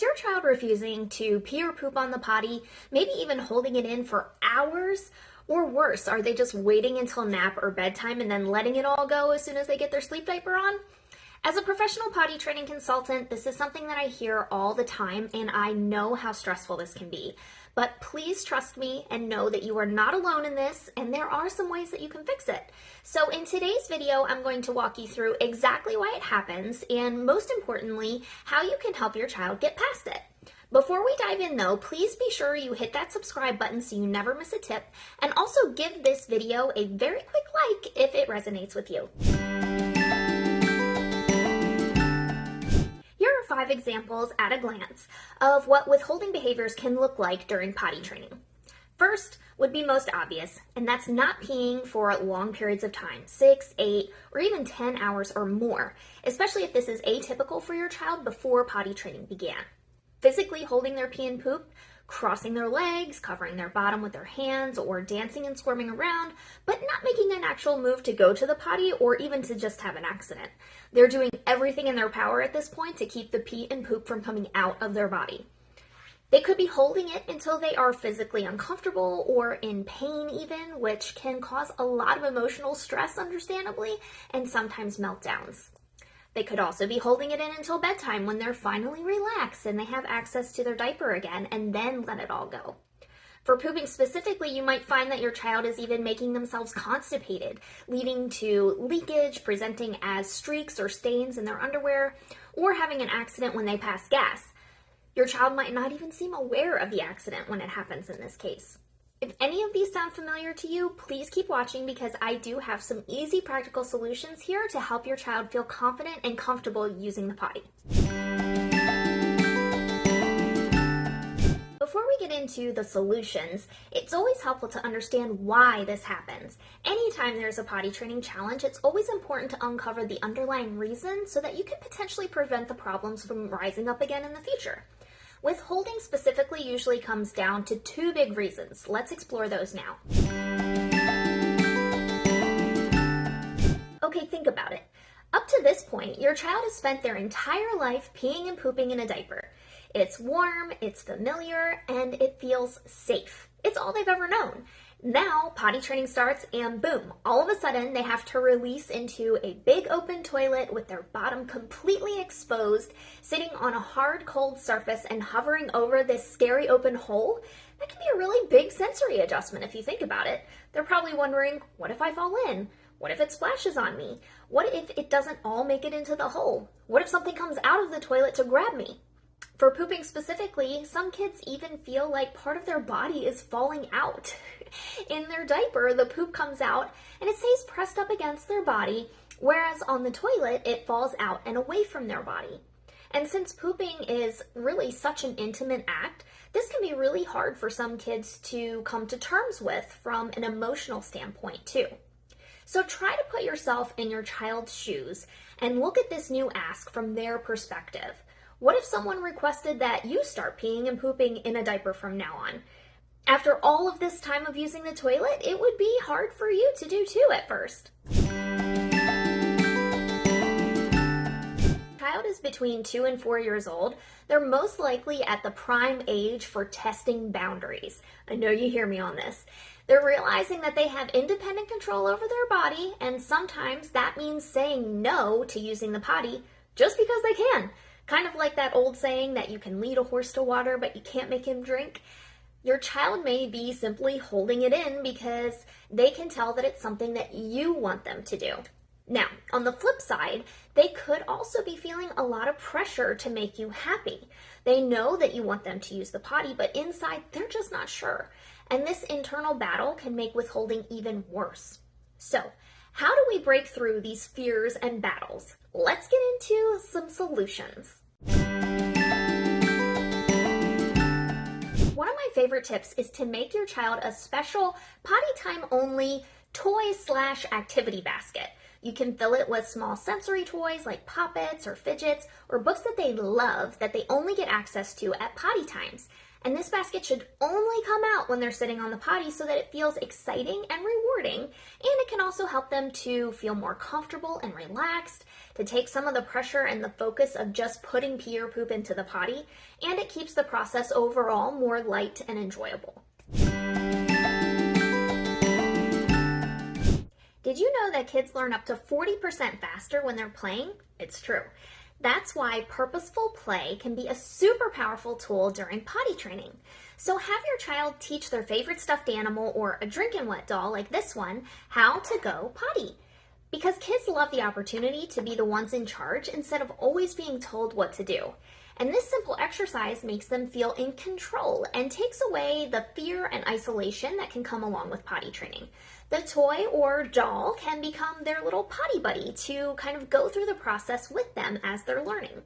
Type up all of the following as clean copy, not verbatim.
Is your child refusing to pee or poop on the potty, maybe even holding it in for hours? Or worse, are they just waiting until nap or bedtime and then letting it all go as soon as they get their sleep diaper on? As a professional potty training consultant, this is something that I hear all the time, and I know how stressful this can be. But please trust me and know that you are not alone in this, and there are some ways that you can fix it. So in today's video, I'm going to walk you through exactly why it happens, and most importantly, how you can help your child get past it. Before we dive in though, please be sure you hit that subscribe button so you never miss a tip, and also give this video a very quick like if it resonates with you. Here are 5 examples at a glance of what withholding behaviors can look like during potty training. First would be most obvious, and that's not peeing for long periods of time, 6, 8, or even 10 hours or more, especially if this is atypical for your child before potty training began. Physically holding their pee and poop, crossing their legs, covering their bottom with their hands, or dancing and squirming around, but not making an actual move to go to the potty or even to just have an accident. They're doing everything in their power at this point to keep the pee and poop from coming out of their body. They could be holding it until they are physically uncomfortable or in pain even, which can cause a lot of emotional stress, understandably, and sometimes meltdowns. They could also be holding it in until bedtime when they're finally relaxed and they have access to their diaper again, and then let it all go. For pooping specifically, you might find that your child is even making themselves constipated, leading to leakage, presenting as streaks or stains in their underwear, or having an accident when they pass gas. Your child might not even seem aware of the accident when it happens in this case. If any of these sound familiar to you, please keep watching because I do have some easy practical solutions here to help your child feel confident and comfortable using the potty. Before we get into the solutions, it's always helpful to understand why this happens. Anytime there's a potty training challenge, it's always important to uncover the underlying reason so that you can potentially prevent the problems from rising up again in the future. Withholding specifically usually comes down to 2 big reasons. Let's explore those now. Okay, think about it. Up to this point, your child has spent their entire life peeing and pooping in a diaper. It's warm, it's familiar, and it feels safe. It's all they've ever known. Now, potty training starts and boom, all of a sudden they have to release into a big open toilet with their bottom completely exposed, sitting on a hard cold surface and hovering over this scary open hole. That can be a really big sensory adjustment if you think about it. They're probably wondering, what if I fall in? What if it splashes on me? What if it doesn't all make it into the hole? What if something comes out of the toilet to grab me? For pooping specifically, some kids even feel like part of their body is falling out. In their diaper, the poop comes out and it stays pressed up against their body, whereas on the toilet, it falls out and away from their body. And since pooping is really such an intimate act, this can be really hard for some kids to come to terms with from an emotional standpoint too. So try to put yourself in your child's shoes and look at this new ask from their perspective. What if someone requested that you start peeing and pooping in a diaper from now on? After all of this time of using the toilet, it would be hard for you to do too at first. Child is between 2 and 4 years old. They're most likely at the prime age for testing boundaries. I know you hear me on this. They're realizing that they have independent control over their body, and sometimes that means saying no to using the potty just because they can. Kind of like that old saying that you can lead a horse to water, but you can't make him drink. Your child may be simply holding it in because they can tell that it's something that you want them to do. Now, on the flip side, they could also be feeling a lot of pressure to make you happy. They know that you want them to use the potty, but inside they're just not sure. And this internal battle can make withholding even worse. So, how do we break through these fears and battles? Let's get into some solutions. One of my favorite tips is to make your child a special potty time only toy/activity basket. You can fill it with small sensory toys like poppets or fidgets or books that they love that they only get access to at potty times. And this basket should only come out when they're sitting on the potty so that it feels exciting and rewarding. And it can also help them to feel more comfortable and relaxed, to take some of the pressure and the focus of just putting pee or poop into the potty. And it keeps the process overall more light and enjoyable. Did you know that kids learn up to 40% faster when they're playing? It's true. That's why purposeful play can be a super powerful tool during potty training. So have your child teach their favorite stuffed animal or a drinking wet doll like this one how to go potty. Because kids love the opportunity to be the ones in charge instead of always being told what to do. And this simple exercise makes them feel in control and takes away the fear and isolation that can come along with potty training. The toy or doll can become their little potty buddy to kind of go through the process with them as they're learning.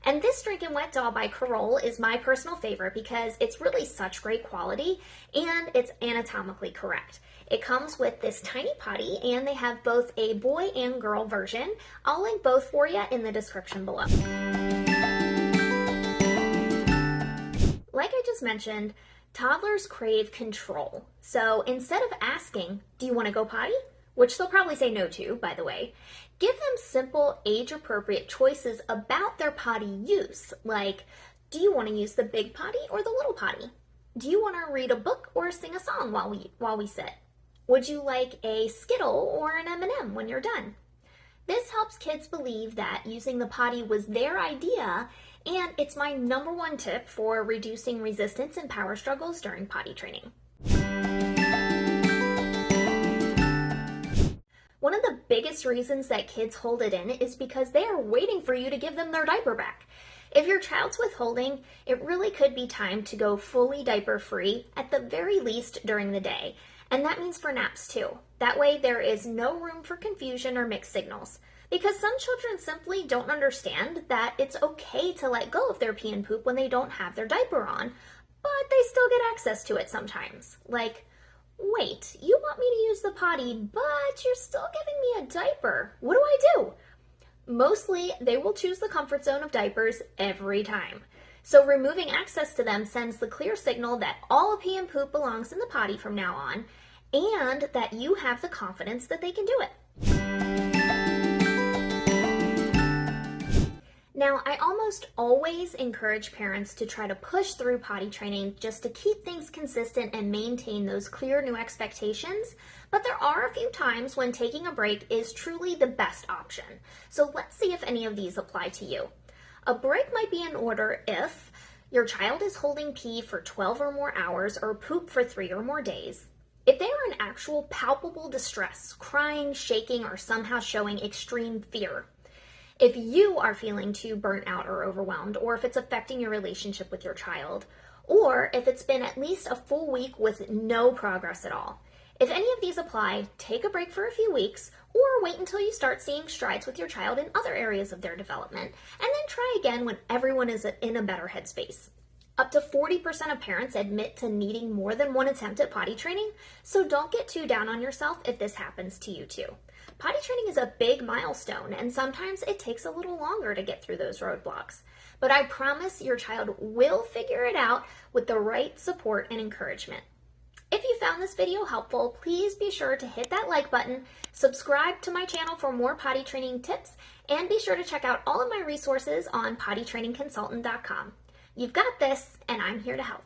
And this Drinkin' Wet doll by Carole is my personal favorite because it's really such great quality and it's anatomically correct. It comes with this tiny potty and they have both a boy and girl version. I'll link both for you in the description below. Like I just mentioned, toddlers crave control. So instead of asking, do you want to go potty? Which they'll probably say no to, by the way, give them simple age-appropriate choices about their potty use, like, do you want to use the big potty or the little potty? Do you want to read a book or sing a song while we sit? Would you like a Skittle or an M&M when you're done? This helps kids believe that using the potty was their idea, and it's my #1 tip for reducing resistance and power struggles during potty training. One of the biggest reasons that kids hold it in is because they are waiting for you to give them their diaper back. If your child's withholding, it really could be time to go fully diaper free at the very least during the day. And that means for naps too. That way there is no room for confusion or mixed signals. Because some children simply don't understand that it's okay to let go of their pee and poop when they don't have their diaper on, but they still get access to it sometimes. Like, wait, you want me to use the potty, but you're still giving me a diaper. What do I do? Mostly, they will choose the comfort zone of diapers every time. So removing access to them sends the clear signal that all pee and poop belongs in the potty from now on, and that you have the confidence that they can do it. Now, I almost always encourage parents to try to push through potty training just to keep things consistent and maintain those clear new expectations, but there are a few times when taking a break is truly the best option. So let's see if any of these apply to you. A break might be in order if your child is holding pee for 12 or more hours or poop for 3 or more days, if they are in actual palpable distress, crying, shaking, or somehow showing extreme fear, if you are feeling too burnt out or overwhelmed, or if it's affecting your relationship with your child, or if it's been at least a full week with no progress at all. If any of these apply, take a break for a few weeks, or wait until you start seeing strides with your child in other areas of their development, and then try again when everyone is in a better headspace. Up to 40% of parents admit to needing more than one attempt at potty training, so don't get too down on yourself if this happens to you too. Potty training is a big milestone, and sometimes it takes a little longer to get through those roadblocks. But I promise your child will figure it out with the right support and encouragement. If you found this video helpful, please be sure to hit that like button, subscribe to my channel for more potty training tips, and be sure to check out all of my resources on pottytrainingconsultant.com. You've got this, and I'm here to help.